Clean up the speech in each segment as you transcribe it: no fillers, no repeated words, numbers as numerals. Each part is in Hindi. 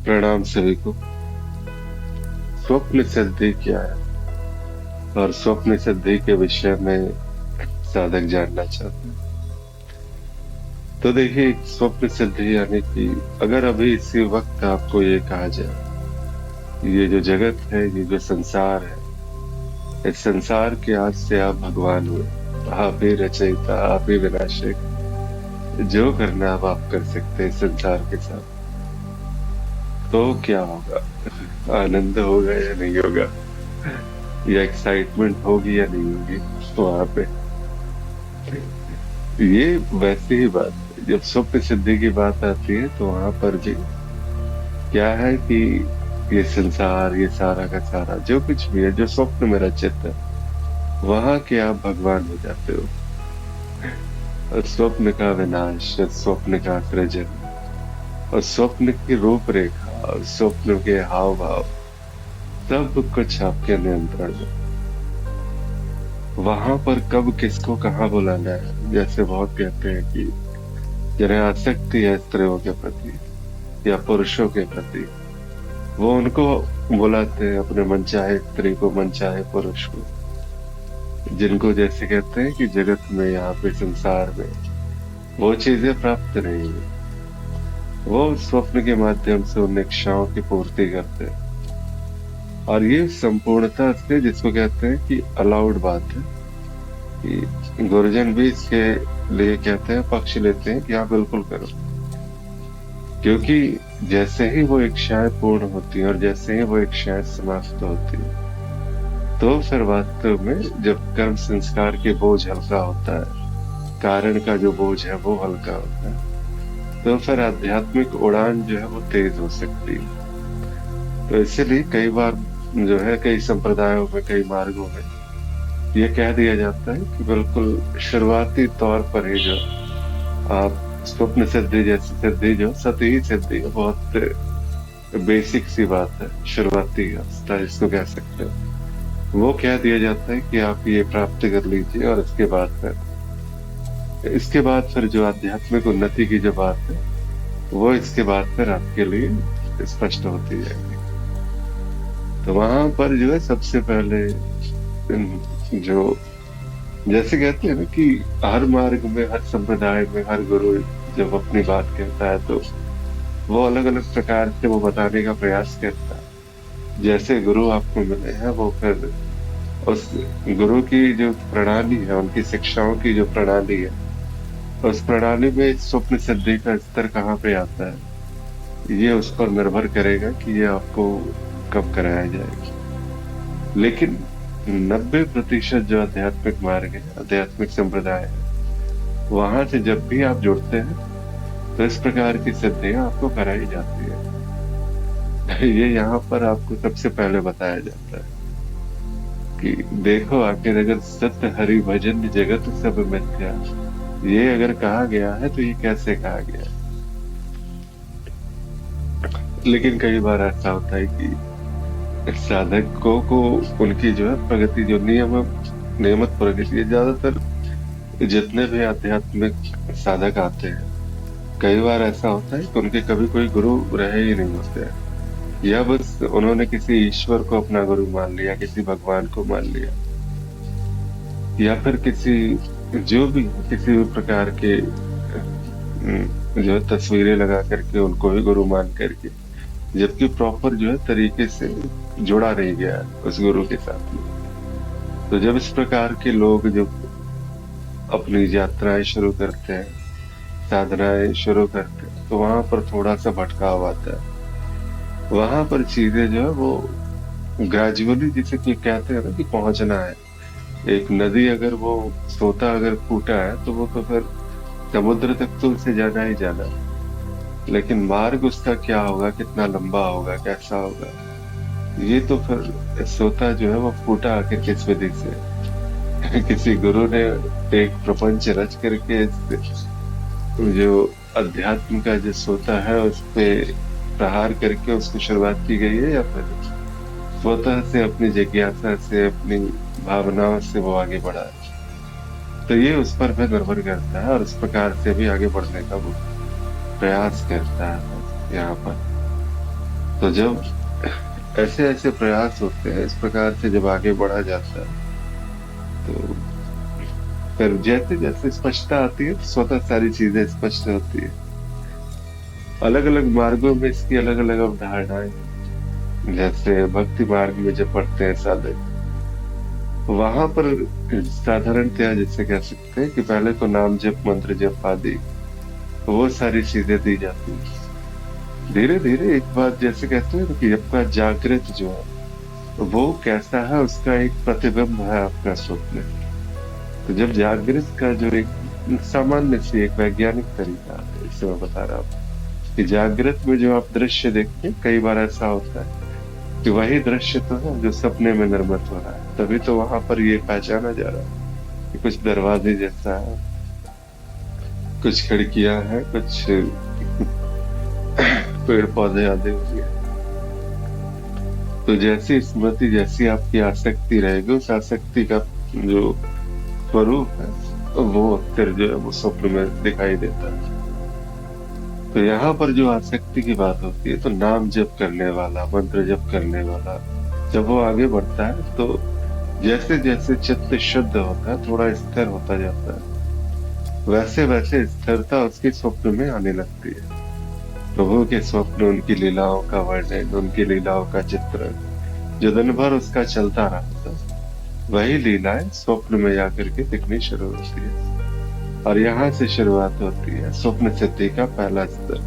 प्रणाम सभी को। स्वप्न सिद्धि क्या है और स्वप्न सिद्धि के विषय में साधक जानना चाहते हैं। तो देखिए, एक स्वप्न सिद्धि यानी कि अगर अभी इसी वक्त आपको ये कहा जाए, ये जो जगत है, ये जो संसार है, इस संसार के आज से आप भगवान हुए, आप ही रचयिता, आप ही विनाशक, जो करना अब आप कर सकते हैं इस संसार के साथ, तो क्या होगा? आनंद होगा या नहीं होगा, या एक्साइटमेंट होगी या नहीं होगी वहां पे? ये वैसी ही बात है, जब स्वप्न सिद्धि की बात आती है तो वहां पर भी क्या है कि ये संसार, ये सारा का सारा जो कुछ भी है, जो स्वप्न में रचित है, वहां के आप भगवान हो जाते हो। और स्वप्न का विनाश, और स्वप्न का सृजन, और स्वप्न की रूपरेखा, और स्वप्न के हाव भाव, सब कुछ आपके नियंत्रण में। वहां पर कब किसको कहाँ बुलाना है, जैसे बहुत कहते हैं कि जिन्हें आसक्ति है स्त्रियों के प्रति या पुरुषों के प्रति, वो उनको बुलाते हैं, अपने मनचाहे स्त्री को, मनचाहे पुरुष को। जिनको जैसे कहते हैं कि जगत में, यहाँ पे संसार में वो चीजें प्राप्त नहीं है, वो स्वप्न के माध्यम से उन इच्छाओं की पूर्ति करते हैं। और ये संपूर्णता से, जिसको कहते हैं कि अलाउड बात है, कि गुरुजन भी इसके लिए कहते हैं, पक्ष लेते हैं कि हाँ बिल्कुल करो। क्योंकि जैसे ही वो इच्छाएं पूर्ण होती हैं और जैसे ही वो इच्छाएं समाप्त होती हैं, तो फिर वास्तव में जब कर्म संस्कार के बोझ हल्का होता है, कारण का जो बोझ है वो हल्का होता है, तो फिर आध्यात्मिक उड़ान जो है वो तेज हो सकती है। तो इसीलिए कई बार जो है, कई संप्रदायों में, कई मार्गों में ये कह दिया जाता है कि बिल्कुल शुरुआती तौर पर ही जो आप स्वप्न सिद्धि जैसी सिद्धि, जो सती ही सिद्धि है, बहुत बेसिक सी बात है, शुरुआती अवस्था जिसको कह सकते हो, वो कह दिया जाता है कि आप ये प्राप्त कर लीजिए, और इसके बाद फिर जो आध्यात्मिक उन्नति की जो बात है, वो इसके बाद फिर आपके लिए स्पष्ट होती जाएगी। तो वहां पर जो है सबसे पहले जो, जैसे कहते हैं ना कि हर मार्ग में, हर संप्रदाय में, हर गुरु जब अपनी बात कहता है तो वो अलग अलग प्रकार से वो बताने का प्रयास करता है। जैसे गुरु आपको मिले हैं, वो फिर उस गुरु की जो प्रणाली है, उनकी शिक्षाओं की जो प्रणाली है, उस प्रणाली में स्वप्न सिद्धि का स्तर कहाँ पे आता है, ये उस पर निर्भर करेगा कि ये आपको कब कराया जाएगा। लेकिन 90% जो आध्यात्मिक मार्ग है, आध्यात्मिक संप्रदाय है, वहां से जब भी आप जुड़ते हैं तो इस प्रकार की सिद्धियां आपको कराई जाती है। ये यहाँ पर आपको सबसे पहले बताया जाता है कि देखो, आखिर अगर सत्य हरि भजन जगत सब मिथ्या, ये अगर कहा गया है तो ये कैसे कहा गया है। लेकिन कई बार ऐसा होता है कि साधकों को उनकी जो है प्रगति, जो नियमित प्रगति है, ज्यादातर जितने भी आध्यात्मिक साधक आते हैं, कई बार ऐसा होता है कि उनके कभी कोई गुरु रहे ही नहीं होते हैं, या बस उन्होंने किसी ईश्वर को अपना गुरु मान लिया, किसी भगवान को मान लिया, या फिर किसी, जो भी किसी भी प्रकार के जो है तस्वीरें लगा करके उनको ही गुरु मान करके, जबकि प्रॉपर जो है तरीके से जुड़ा नहीं गया है उस गुरु के साथ में। तो जब इस प्रकार के लोग जो अपनी यात्राएं शुरू करते हैं, साधनाएं शुरू करते हैं, तो वहां पर थोड़ा सा भटकाव आता है। वहां पर चीजें जो है वो ग्रेजुअली, जिसे कि कहते हैं ना कि पहुंचना है। एक नदी अगर वो सोता अगर फूटा है तो वो तो फिर समुद्र तक तो उसे जाना ही जाना है। लेकिन मार्ग उसका क्या होगा, कितना लंबा होगा, कैसा होगा, ये तो फिर सोता जो है वो फूटा आखिर किस विधि से। किसी गुरु ने एक प्रपंच रच करके जो अध्यात्म का जो सोता है उस पे प्रहार करके उसकी शुरुआत की गई है, या फिर स्वतः से अपनी जिज्ञासा से, अपनी भावनाओं से वो आगे बढ़ा है। तो ये उस पर भी निर्भर करता है, और इस प्रकार से भी आगे बढ़ने का वो प्रयास करता है यहाँ पर। तो जब ऐसे ऐसे प्रयास होते हैं, इस प्रकार से जब आगे बढ़ा जाता है, तो फिर जैसे जैसे स्पष्टता आती है तो स्वतः सारी चीजें स्पष्ट होती है। अलग अलग मार्गों में इसकी अलग अलग अवधारणाएं हैं। जैसे भक्ति मार्ग में जब पढ़ते हैं साधक, वहां पर साधारणतया जैसे कह सकते हैं कि पहले तो नाम जप मंत्र जप आदि वो सारी चीजें दी जाती है। धीरे धीरे एक बात जैसे कहते हैं ना कि आपका जागृत जो है वो कैसा है उसका एक प्रतिबिंब है आपका स्वप्न। तो जब जागृत का जो एक सामान्य से एक वैज्ञानिक तरीका है, इससे मैं बता रहा हूँ कि जागृत में जो आप दृश्य देखते हैं, कई बार ऐसा होता है कि वही दृश्य तो है जो सपने में निर्मित हो रहा है। तभी तो वहां पर ये पहचाना जा रहा है कि कुछ दरवाजे जैसा है, कुछ खिड़कियां हैं, कुछ पेड़ पौधे आदि हुए। तो जैसी स्मृति, जैसी आपकी आसक्ति रहेगी, उस आसक्ति का जो स्वरूप है वो फिर जो है वो स्वप्न में दिखाई देता है। तो यहाँ पर जो आसक्ति की बात होती है, तो नाम जप करने वाला, मंत्र जप करने वाला जब वो आगे बढ़ता है तो जैसे जैसे चित्त शुद्ध होता है, थोड़ा स्थिर होता जाता है, वैसे वैसे स्थिरता उसके स्वप्न में आने लगती है। प्रभु के स्वप्न, उनकी लीलाओं का वर्णन, उनकी लीलाओं का चित्रण जो दिन भर उसका चलता रहा था, वही लीलाएं स्वप्न में जाकर के दिखनी शुरू होती है। और यहाँ से शुरुआत होती है स्वप्न सिद्धि का पहला स्तर।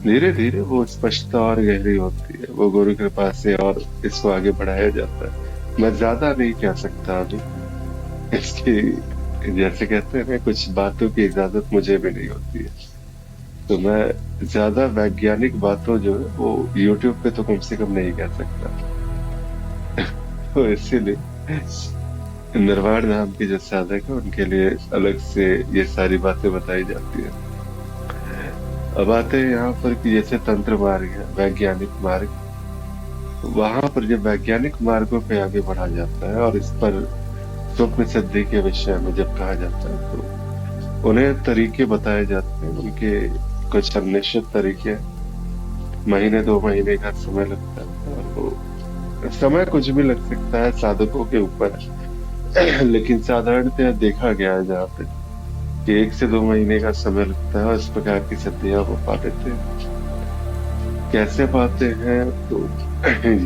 धीरे धीरे वो स्पष्टता और गहरी होती है, वो गुरु कृपा से और इसको आगे बढ़ाया जाता है। मैं ज्यादा नहीं कह सकता अभी इसकी, जैसे कहते हैं कुछ बातों की इजाजत मुझे भी नहीं होती है, तो मैं ज्यादा वैज्ञानिक बातों जो है वो YouTube पे तो कम से कम नहीं कह सकता। तो इसीलिए निर्वाण धाम के जो साधक है उनके लिए अलग से ये सारी बातें बताई जाती है। अब आते हैं यहाँ पर कि जैसे तंत्र मार्ग है, वैज्ञानिक मार्ग, वहां पर जब वैज्ञानिक मार्गों पे आगे बढ़ा जाता है और इस पर स्वप्न सिद्धि के विषय में जब कहा जाता है तो उन्हें तरीके बताए जाते हैं। उनके कुछ निश्चित तरीके, महीने 2 महीने का समय लगता है, और वो समय कुछ भी लग सकता है, साधकों के ऊपर है। लेकिन साधारणतः देखा गया है जहाँ पे कि 1 से 2 महीने का समय लगता है और इस प्रकार की सिद्धियां वो पा लेते हैं। कैसे पाते हैं तो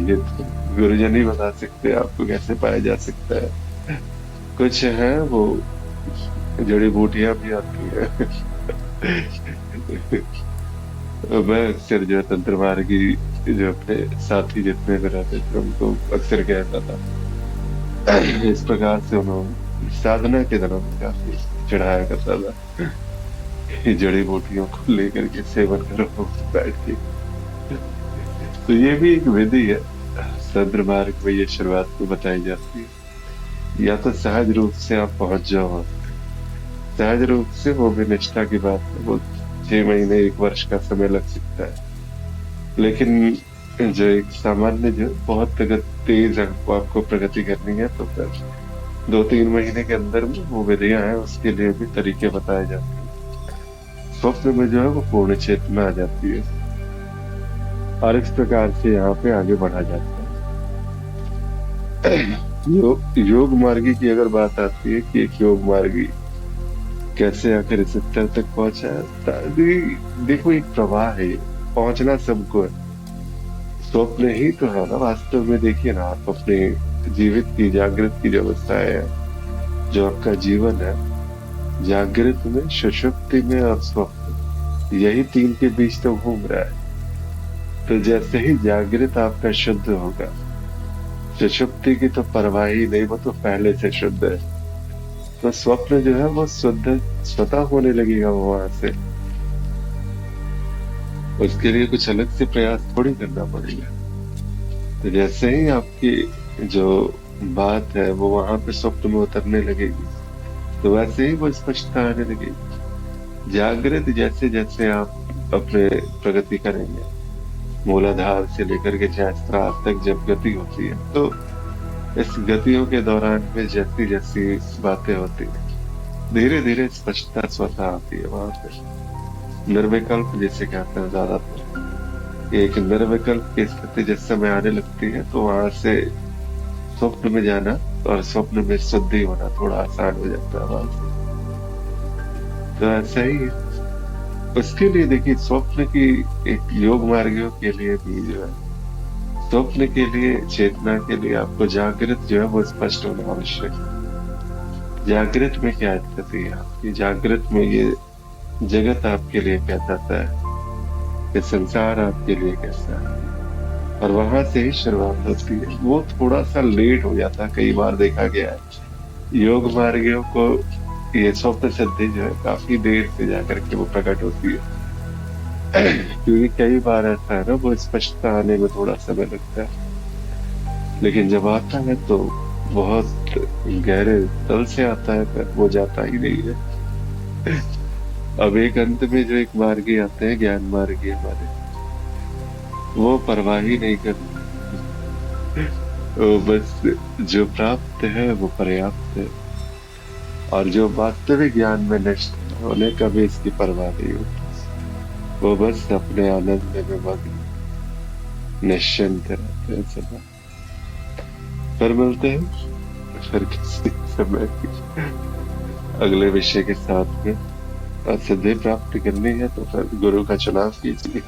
ये तो गुरुजन ही बता सकते हैं आपको कैसे पाया जा सकता है। कुछ है वो जड़ी बूटियां भी आती है। मैं अक्सर जो है तंत्र मार्गी जो अपने साथी जितने भी रहते थे उनको अक्सर कहता था, इस प्रकार से उन्होंने साधना के दिनों में काफी चढ़ाया करता था कि जड़ी बूटियों को लेकर के सेवन करो बैठ के। तो ये भी एक विधि है, तंत्र मार्ग में ये शुरुआत को बताई जाती है। या तो सहज रूप से आप पहुंच जाओ, सहज रूप से, वो भी निष्ठा की बात है, वो 6 महीने 1 वर्ष का समय लग सकता है। लेकिन जो एक सामान्य जो बहुत अगर तेज आपको प्रगति करनी है तो फिर 2-3 महीने के अंदर में वो विधियां हैं, उसके लिए भी तरीके बताए जाते हैं। स्वप्न में जो है वो पूर्ण चेतना आ जाती है और इस प्रकार से यहाँ पे आगे बढ़ा जाता है। योग मार्गी की अगर बात आती है कि एक योग मार्गी कैसे आखिर इस स्तर तक पहुंचा है, देखो एक प्रवाह है, पहुंचना सबको है। स्वप्न ही तो है ना वास्तव में। देखिए ना, आप अपने जीवित की, जागृत की जो अवस्था है, जो आपका जीवन है, जागृत में, सुषुप्ति में और स्वप्न, यही 3 के बीच तो घूम रहा है। तो जैसे ही जागृत आपका शुद्ध होगा, सुषुप्ति की तो परवाह ही नहीं, वो तो पहले से शुद्ध है। तो स्वप्न जो है वो शुद्ध स्वतः होने लगेगा वहां से। उसके लिए कुछ अलग से प्रयास थोड़ी करना पड़ेगा। तो जैसे ही आपकी जो बात है वो वहां पे स्वप्न में उतरने लगेगी, तो वैसे ही वो स्पष्टता आने लगेगी। जागृत जैसे जैसे आप अपने प्रगति करेंगे, मूलाधार से लेकर के सहस्त्रार तक जब गति होती है, तो इस गतियों के दौरान में जैसी जैसी बातें होती है, धीरे धीरे स्पष्टता स्वतः आती है वहां पे। निर्विकल्प जैसे कहते हैं ज्यादातर, एक निर्विकल्प की स्थिति जिस समय आने लगती है तो वहां से स्वप्न में जाना और स्वप्न में शुद्धि होना थोड़ा आसान हो जाता है वहां से। तो ऐसा ही है। उसके लिए देखिए स्वप्न की एक योग मार्गियों के लिए भी जो है, स्वप्न के लिए चेतना के लिए आपको जागृत जो है वो स्पष्ट होना आवश्यक है। जागृत में क्या स्थिति है आपकी, जागृत में ये जगत आपके लिए क्या चाहता है, ये संसार आपके लिए कैसा है, और वहां से ही शुरुआत होती है। वो थोड़ा सा लेट हो जाता है, कई बार देखा गया है योग मार्गियों को। ये स्वप्न सिद्धि जो है काफी देर से जाकर के वो प्रकट होती है। क्योंकि कई बार ऐसा है ना, वो स्पष्टता आने में थोड़ा समय लगता है, लेकिन जब आता है तो बहुत गहरे तल से आता है, पर वो जाता ही नहीं है। अब एक अंत में जो एक मार्गी आते हैं, ज्ञान मार्गी हमारे, वो परवाह ही नहीं करते। वो बस जो प्राप्त है वो पर्याप्त है, और जो वास्तविक ज्ञान में निष्ठ है उन्हें कभी इसकी परवाह नहीं होती। वो बस अपने आनंद में मग्न निश्चिंत रहते हैं सदा। फिर मिलते हैं फिर किसी समय अगले विषय के साथ में। और सिद्धि प्राप्त करनी है तो फिर गुरु का चुनाव कीजिए।